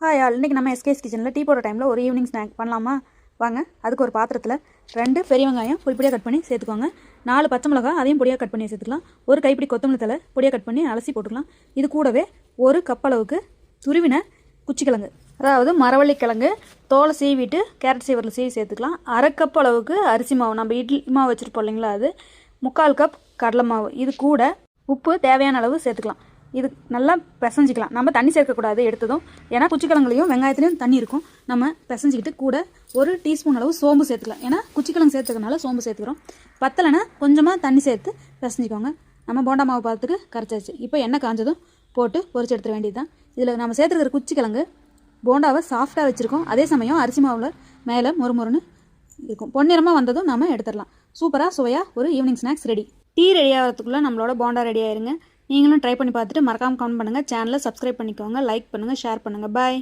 Hi all, இன்றைக்கி நம்ம SKS கிச்சனில் டீ போடுற டைமில் ஒரு ஈவினிங் ஸ்நாக் பண்ணலாமா? வாங்க. அதுக்கு ஒரு பாத்திரத்தில் 2 பெரிய வெங்காயம் பொடியாக கட் பண்ணி சேர்த்துக்கோங்க. 4 பச்சை மிளகா அதையும் பொடியாக கட் பண்ணி சேர்த்துக்கலாம். ஒரு கைப்பிடி கொத்தமல்லி தழை பொடியாக கட் பண்ணி அலசி போட்டுக்கலாம். இது கூடவே ஒரு கப் அளவுக்கு துருவின குச்சிக்கிழங்கு, அதாவது மரவள்ளிக்கிழங்கு தோலை சீவிட்டு கேரட் சீவரில் சீவி சேர்த்துக்கலாம். அரை கப் அளவுக்கு அரிசி மாவு, நம்ம இட்லி மாவு வச்சுருப்போம் இல்லைங்களா, அது 3/4 கப் கடலை மாவு. இது கூட உப்பு தேவையான அளவு சேர்த்துக்கலாம். இது நல்லா பிசைஞ்சிக்கலாம். நம்ம தண்ணி சேர்க்கக்கூடாது எடுத்ததும், ஏன்னா குச்சிக்கிழங்குலையும் வெங்காயத்துலையும் தண்ணி இருக்கும். நம்ம பிசைஞ்சிக்கிட்டு கூட ஒரு டீஸ்பூன் அளவு சோம்பு சேர்த்துக்கலாம். ஏன்னா குச்சிக்கிழங்கு சேர்த்துக்கனால சோம்பு சேர்த்துக்கிறோம். பத்தலைன்னா கொஞ்சமாக தண்ணி சேர்த்து பிசைஞ்சிக்கோங்க. நம்ம போண்டா மாவு பார்த்துக்கு கரைச்சாச்சு. இப்போ எண்ணெய் காஞ்சதும் போட்டு பொரிச்சு எடுத்துட வேண்டியது தான். இதில் நம்ம சேர்த்துருக்கிற குச்சிக்கிழங்கு போண்டாவை சாஃப்டாக வச்சுருக்கோம். அதே சமயம் அரிசி மாவில் மேலே மொறுமொறுன்னு இருக்கும். பொன்னிறமாக வந்ததும் நம்ம எடுத்துடலாம். சூப்பராக சுவையாக ஒரு evening snacks ready. Tea ready ஆகிறதுக்குள்ளே நம்மளோட போண்டா ரெடி ஆயிருங்க. நீங்களும் ட்ரை பண்ணி பார்த்துட்டு மறக்காமல் கமெண்ட் பண்ணுங்கள். சேனலை சப்ஸ்கிரைப் பண்ணிக்கோங்க, லைக் பண்ணுங்கள், ஷேர் பண்ணுங்கள். பாய்.